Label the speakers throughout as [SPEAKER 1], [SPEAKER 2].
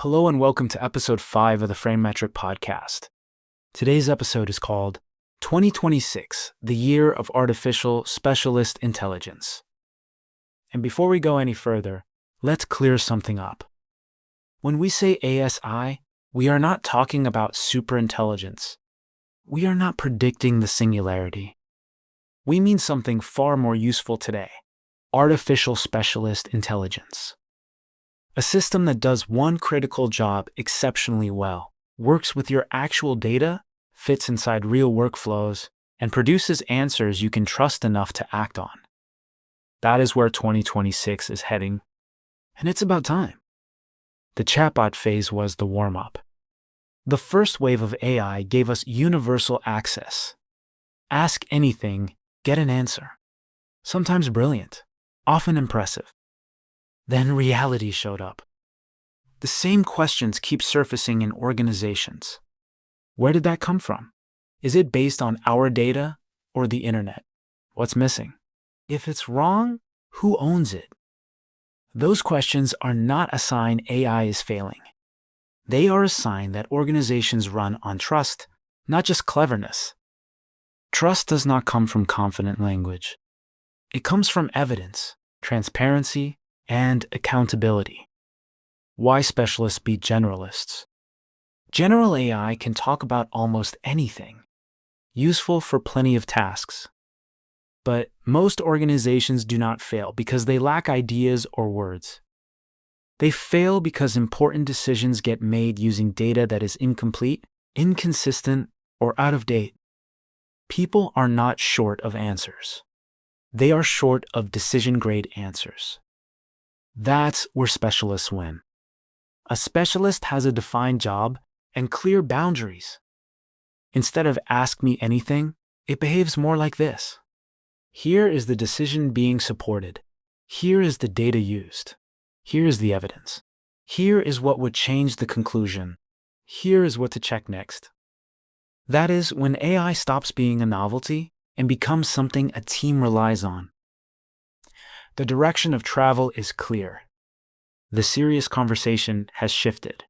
[SPEAKER 1] Hello and welcome to episode 5 of the Framemetric podcast. Today's episode is called 2026, the Year of Artificial Specialist Intelligence. And before we go any further, let's clear something up. When we say ASI, we are not talking about superintelligence. We are not predicting the singularity. We mean something far more useful today: artificial specialist intelligence. A system that does one critical job exceptionally well, works with your actual data, fits inside real workflows, and produces answers you can trust enough to act on. That is where 2026 is heading, and it's about time. The chatbot phase was the warm-up. The first wave of AI gave us universal access. Ask anything, get an answer. Sometimes brilliant, often impressive. Then reality showed up. The same questions keep surfacing in organizations. Where did that come from? Is it based on our data or the internet? What's missing? If it's wrong, who owns it? Those questions are not a sign AI is failing. They are a sign that organizations run on trust, not just cleverness. Trust does not come from confident language. It comes from evidence, transparency, and accountability. Why specialists beat generalists? General AI can talk about almost anything, useful for plenty of tasks. But most organizations do not fail because they lack ideas or words. They fail because important decisions get made using data that is incomplete, inconsistent, or out of date. People are not short of answers. They are short of decision-grade answers. That's where specialists win. A specialist has a defined job and clear boundaries. Instead of ask me anything, it behaves more like this. Here is the decision being supported. Here is the data used. Here is the evidence. Here is what would change the conclusion. Here is what to check next. That is when AI stops being a novelty and becomes something a team relies on. The direction of travel is clear. The serious conversation has shifted.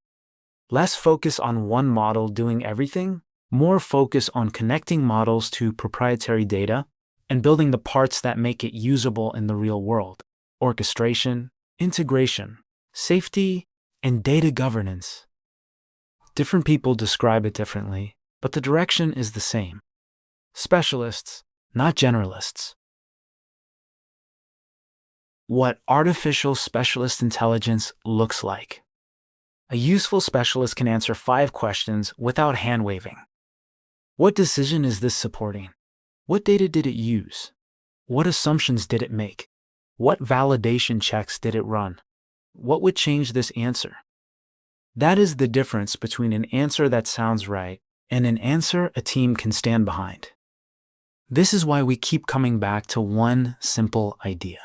[SPEAKER 1] Less focus on one model doing everything, more focus on connecting models to proprietary data and building the parts that make it usable in the real world: orchestration, integration, safety, and data governance. Different people describe it differently, but the direction is the same. Specialists, not generalists. What artificial specialist intelligence looks like. A useful specialist can answer 5 questions without hand-waving. What decision is this supporting? What data did it use? What assumptions did it make? What validation checks did it run? What would change this answer? That is the difference between an answer that sounds right and an answer a team can stand behind. This is why we keep coming back to one simple idea.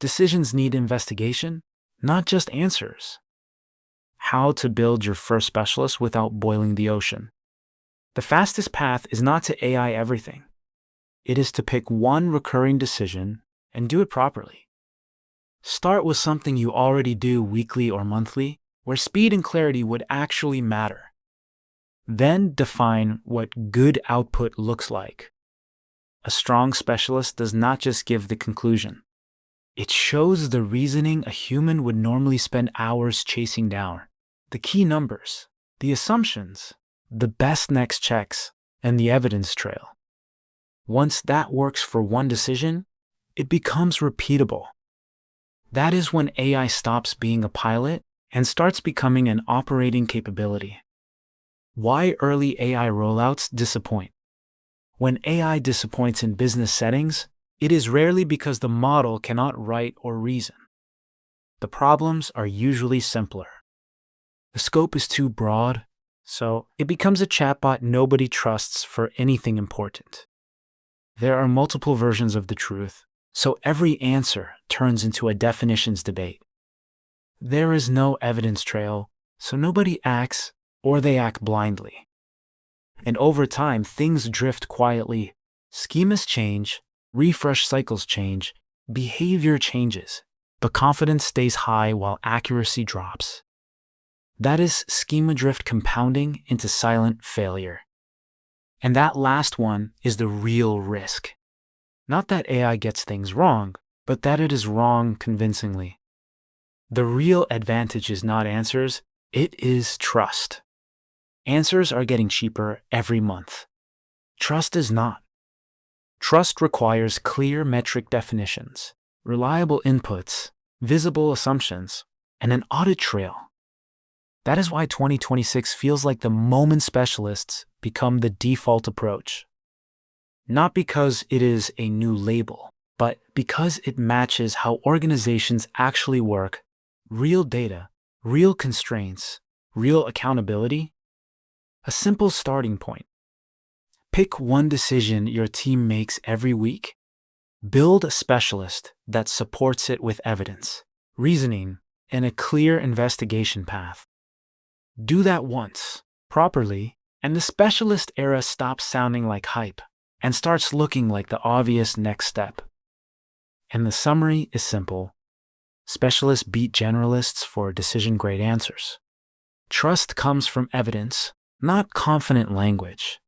[SPEAKER 1] Decisions need investigation, not just answers. How to build your first specialist without boiling the ocean. The fastest path is not to AI everything. It is to pick one recurring decision and do it properly. Start with something you already do weekly or monthly, where speed and clarity would actually matter. Then define what good output looks like. A strong specialist does not just give the conclusion. It shows the reasoning a human would normally spend hours chasing down. The key numbers, the assumptions, the best next checks, and the evidence trail. Once that works for one decision, it becomes repeatable. That is when AI stops being a pilot and starts becoming an operating capability. Why early AI rollouts disappoint. When AI disappoints in business settings, it is rarely because the model cannot write or reason. The problems are usually simpler. The scope is too broad, so it becomes a chatbot nobody trusts for anything important. There are multiple versions of the truth, so every answer turns into a definitions debate. There is no evidence trail, so nobody acts or they act blindly. And over time, things drift quietly. Schemas change, refresh cycles change, behavior changes, but confidence stays high while accuracy drops. That is schema drift compounding into silent failure. And that last one is the real risk. Not that AI gets things wrong, but that it is wrong convincingly. The real advantage is not answers, it is trust. Answers are getting cheaper every month. Trust is not. Trust requires clear metric definitions, reliable inputs, visible assumptions, and an audit trail. That is why 2026 feels like the moment specialists become the default approach. Not because it is a new label, but because it matches how organizations actually work, real data, real constraints, real accountability. A simple starting point. Pick one decision your team makes every week. Build a specialist that supports it with evidence, reasoning, and a clear investigation path. Do that once, properly, and the specialist era stops sounding like hype and starts looking like the obvious next step. And the summary is simple. Specialists beat generalists for decision-grade answers. Trust comes from evidence, not confident language.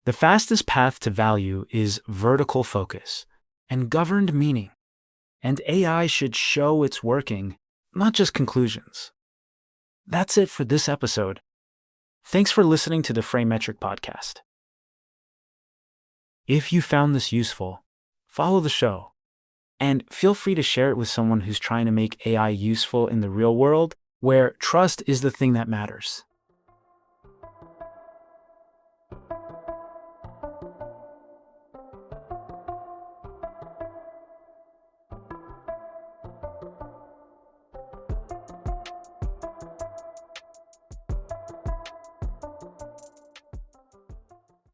[SPEAKER 1] The fastest path to value is vertical focus and governed meaning. And AI should show it's working, not just conclusions. That's it for this episode. Thanks for listening to the Framemetric Podcast. If you found this useful, follow the show. And feel free to share it with someone who's trying to make AI useful in the real world, where trust is the thing that matters.